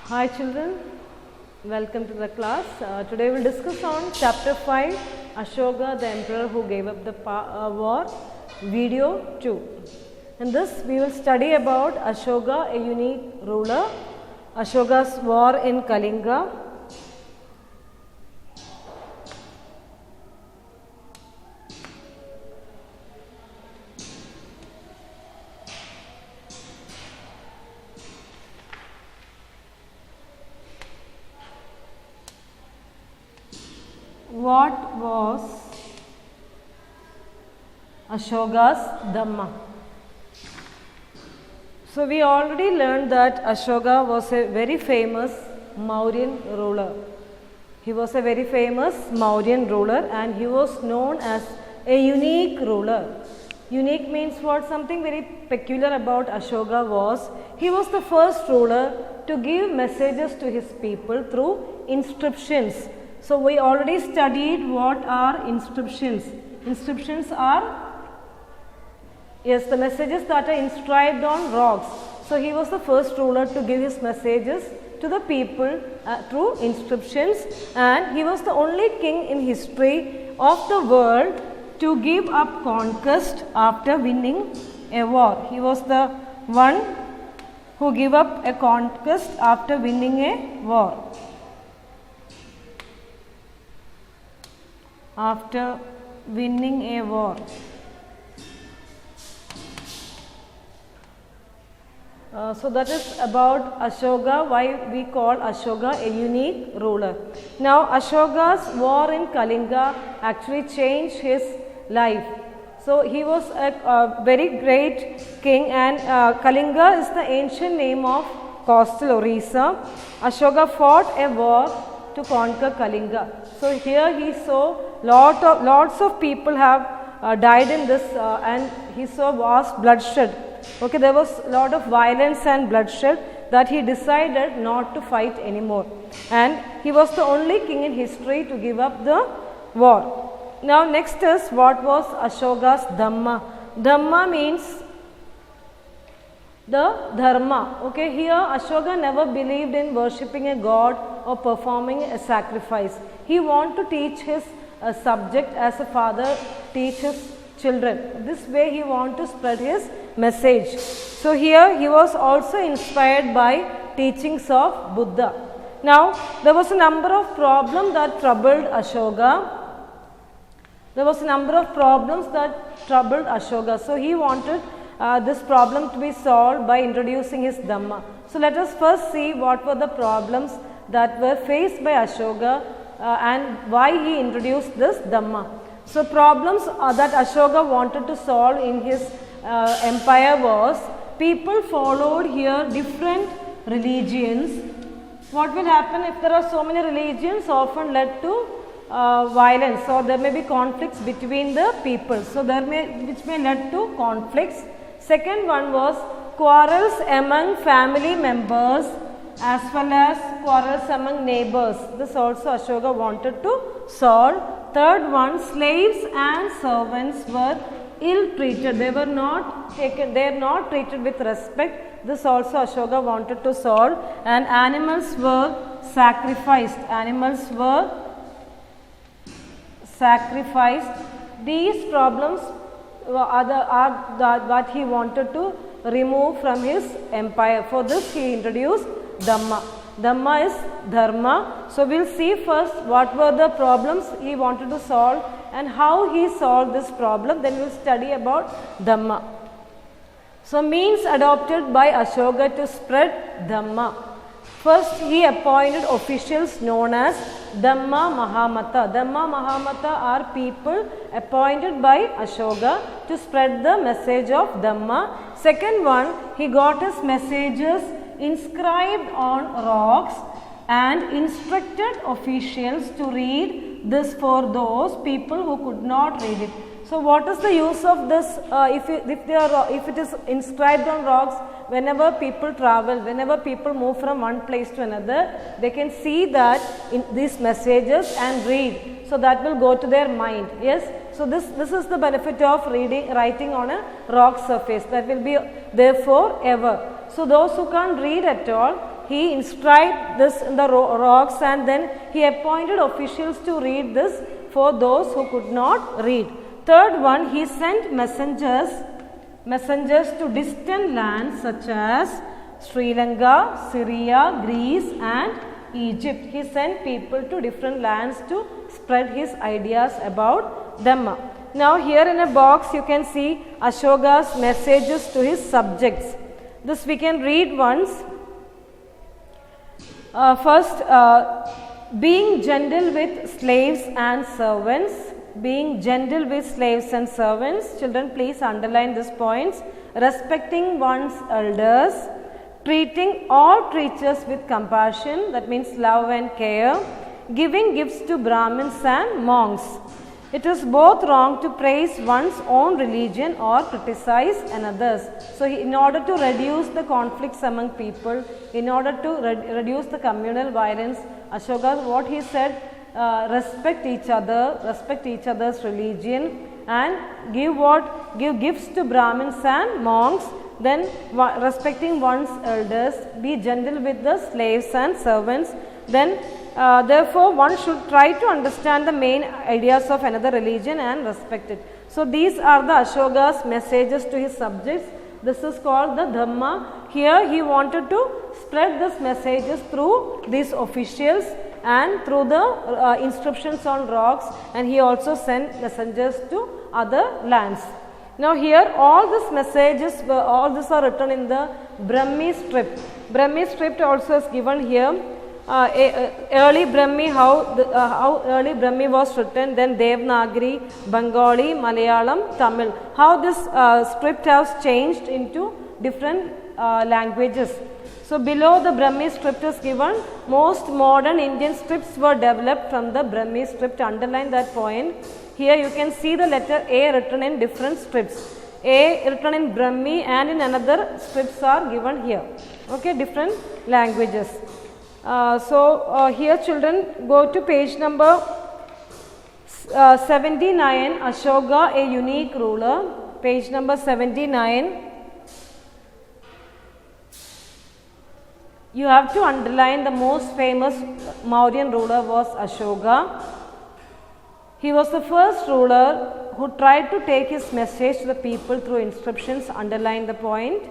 Hi children, welcome to the class. Today we will discuss on chapter 5, Ashoka the emperor who gave up the war, video 2. In this we will study about Ashoka, a unique ruler, Ashoka's war in Kalinga. What was Ashokas Dhamma? So we already learned that Ashoka was a very famous Mauryan ruler. He was a very famous Mauryan ruler and he was known as a unique ruler. Unique means what? Something very peculiar about Ashoka was he was the first ruler to give messages to his people through inscriptions. So we already studied what are inscriptions. Inscriptions are, yes, the messages that are inscribed on rocks. So he was the first ruler to give his messages to the people through inscriptions, and he was the only king in history of the world to give up conquest after winning a war. He was the one who gave up a conquest after winning a war. After winning a war. So that is about Ashoka, why we call Ashoka a unique ruler. Now Ashoka's war in Kalinga actually changed his life. So he was a very great king, and Kalinga is the ancient name of coastal Orissa. Ashoka fought a war to conquer Kalinga. So here he saw lots of people have died in this and he saw vast bloodshed. Okay, there was a lot of violence and bloodshed that he decided not to fight anymore. And he was the only king in history to give up the war. Now next is, what was Ashoka's Dhamma? Dhamma means the dharma. Okay, here Ashoka never believed in worshipping a god or performing a sacrifice. He wanted to teach his subject as a father teaches children. This way he wanted to spread his message. So here he was also inspired by teachings of Buddha. Now there was a number of problems that troubled Ashoka. So he wanted this problem to be solved by introducing his Dhamma. So let us first see what were the problems that were faced by Ashoka and why he introduced this Dhamma. So problems that Ashoka wanted to solve in his empire was, people followed here different religions. What will happen if there are so many religions? Often led to violence, or there may be conflicts between the people. So which may lead to conflicts. Second one was quarrels among family members as well as quarrels among neighbors. This also Ashoka wanted to solve. Third one, slaves and servants were ill treated. They are not treated with respect. This also Ashoka wanted to solve. And animals were sacrificed. These problems are what he wanted to remove from his empire. For this he introduced Dhamma. Dhamma is Dharma. So we will see first what were the problems he wanted to solve and how he solved this problem. Then we will study about Dhamma. So means adopted by Ashoka to spread Dhamma. First he appointed officials known as Dhamma Mahamata. Dhamma Mahamata are people appointed by Ashoka to spread the message of Dhamma. Second one, he got his messages inscribed on rocks and instructed officials to read this for those people who could not read it. So what is the use of this? If it is inscribed on rocks, whenever people travel, whenever people move from one place to another, they can see that in these messages and read. So that will go to their mind. Yes. So this is the benefit of writing on a rock surface. That will be there forever. So those who can't read at all, he inscribed this in the rocks, and then he appointed officials to read this for those who could not read. Third one, he sent messengers to distant lands such as Sri Lanka, Syria, Greece and Egypt. He sent people to different lands to spread his ideas about Dhamma. Now here in a box you can see Ashoka's messages to his subjects. This we can read once. First, being gentle with slaves and servants. Being gentle with slaves and servants. Children, please underline these points. Respecting one's elders. Treating all creatures with compassion, that means love and care. Giving gifts to Brahmins and monks. It is both wrong to praise one's own religion or criticize another's. So, in order to reduce the conflicts among people, in order to reduce the communal violence, Ashoka, what he said, respect each other, respect each other's religion, and give gifts to Brahmins and monks. Then respecting one's elders, be gentle with the slaves and servants. Then therefore one should try to understand the main ideas of another religion and respect it. So these are the Ashoka's messages to his subjects. This is called the Dhamma. Here he wanted to spread these messages through these officials and through the inscriptions on rocks, and he also sent messengers to other lands. Now here all these messages, all these are written in the Brahmi script. Brahmi script also is given here. Early Brahmi, how early Brahmi was written, then Devanagari, Bengali, Malayalam, Tamil. How this script has changed into different languages. So below the Brahmi script is given. Most modern Indian scripts were developed from the Brahmi script. Underline that point. Here you can see the letter A written in different scripts. A written in Brahmi and in another scripts are given here. Okay, different languages. Here children, go to page number 79, Ashoka, a unique ruler. Page number 79. You have to underline the most famous Mauryan ruler was Ashoka. He was the first ruler who tried to take his message to the people through inscriptions. Underline the point.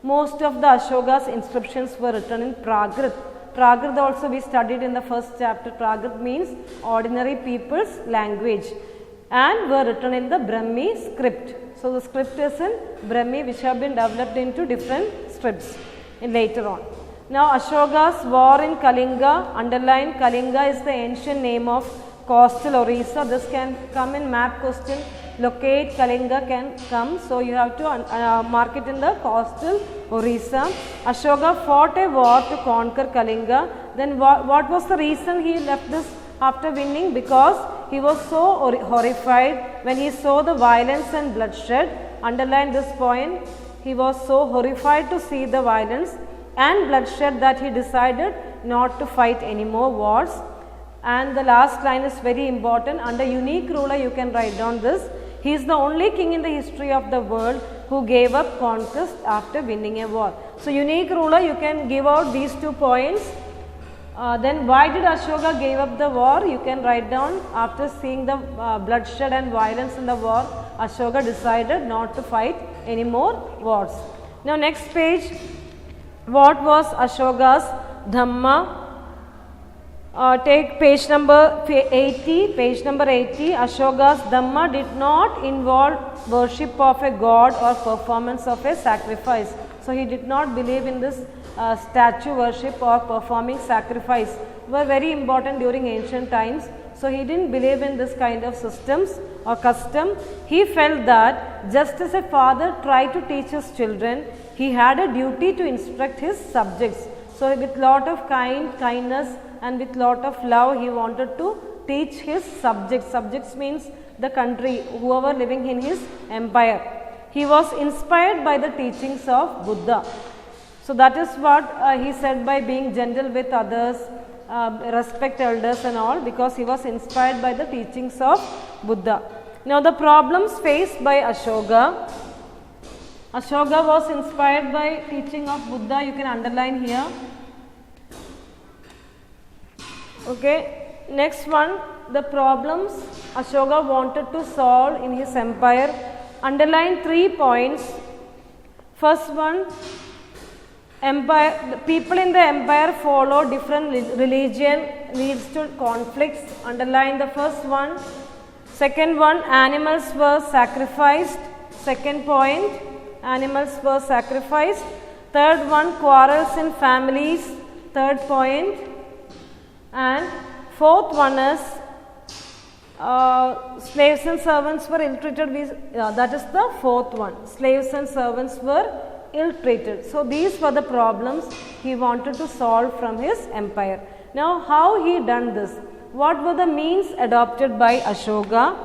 Most of the Ashoka's inscriptions were written in Prakrit. Prakrit also we studied in the first chapter. Prakrit means ordinary people's language, and were written in the Brahmi script. So the script is in Brahmi, which have been developed into different scripts later on. Now Ashoka's war in Kalinga. Underline, Kalinga is the ancient name of coastal Orissa. This can come in map question. Locate Kalinga can come. So you have to mark it in the coastal Orissa. Ashoka fought a war to conquer Kalinga. Then what was the reason he left this after winning? Because he was so horrified when he saw the violence and bloodshed. Underline this point. He was so horrified to see the violence and bloodshed that he decided not to fight any more wars. And the last line is very important. Under unique ruler you can write down this. He is the only king in the history of the world who gave up conquest after winning a war. So unique ruler, you can give out these 2 points. Then why did Ashoka gave up the war? You can write down. After seeing the bloodshed and violence in the war, Ashoka decided not to fight any more wars. Now next page. What was Ashoka's Dhamma? Take page number 80. Page number 80. Ashoka's Dhamma did not involve worship of a god or performance of a sacrifice. So he did not believe in this statue worship or performing sacrifice. Were very important during ancient times. So he didn't believe in this kind of systems or custom. He felt that just as a father tried to teach his children, he had a duty to instruct his subjects. So with lot of kindness and with lot of love, he wanted to teach his subjects. Subjects means the country, whoever living in his empire. He was inspired by the teachings of Buddha. So that is what he said by being gentle with others, respect elders and all, because he was inspired by the teachings of Buddha. Now the problems faced by Ashoka. Ashoka was inspired by teaching of Buddha. You can underline here. Okay, next one, the problems Ashoka wanted to solve in his empire. Underline 3 points. First one, the people in the empire follow different religion, leads to conflicts. Underline the first one. Second one, animals were sacrificed. Second point, animals were sacrificed. Third one, quarrels in families. Third point. And fourth one is slaves and servants were ill-treated. That is the fourth one. Slaves and servants were ill-treated. So, these were the problems he wanted to solve from his empire. Now, how he done this? What were the means adopted by Ashoka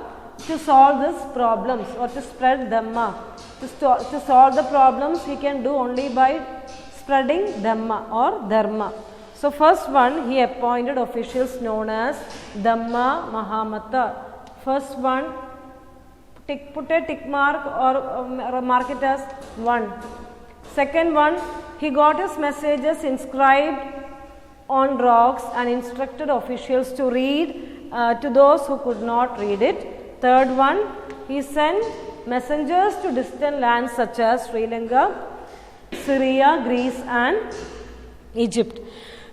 to solve these problems or to spread Dhamma? To solve the problems he can do only by spreading Dhamma or Dharma. So, first one, he appointed officials known as Dhamma Mahamata. First one, put a tick mark or mark it as 1. Second one, he got his messages inscribed on rocks and instructed officials to read to those who could not read it. Third one, he sent messengers to distant lands such as Sri Lanka, Syria, Greece and Egypt.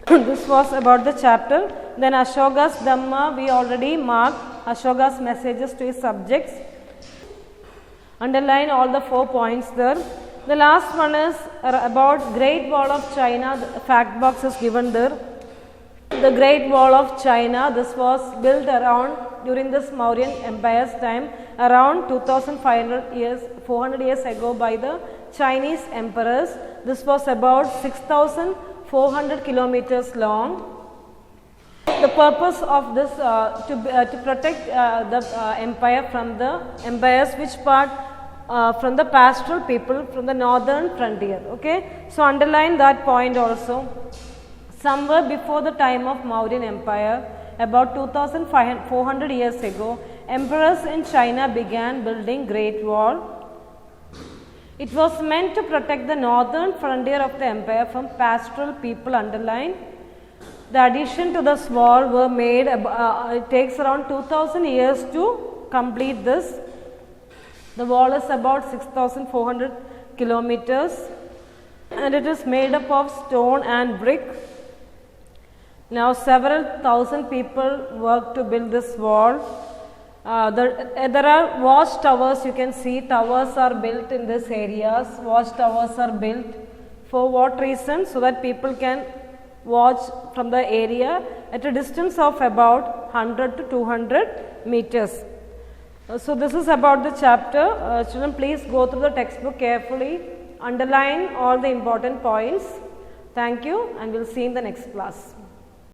This was about the chapter. Then Ashokas Dhamma, we already marked Ashoka's messages to his subjects. Underline all the 4 points there. The last one is about Great Wall of China. The fact box is given there. The Great Wall of China, this was built around during this Mauryan Empire's time, around 400 years ago by the Chinese emperors. This was about 6,400 kilometers long. The purpose of this to protect the empire from the empires which part from the pastoral people from the northern frontier. Okay, so underline that point also. Somewhere before the time of Mauryan Empire, about 2,400 years ago, emperors in China began building Great Wall. It was meant to protect the northern frontier of the empire from pastoral people. Underline. The addition to this wall were made, it takes around 2,000 years to complete this. The wall is about 6,400 kilometers and it is made up of stone and brick. Now, several thousand people worked to build this wall. There are watchtowers, you can see towers are built in these areas. Watchtowers are built for what reason? So that people can watch from the area at a distance of about 100 to 200 meters. So, this is about the chapter. Children, please go through the textbook carefully, underline all the important points. Thank you and we will see in the next class.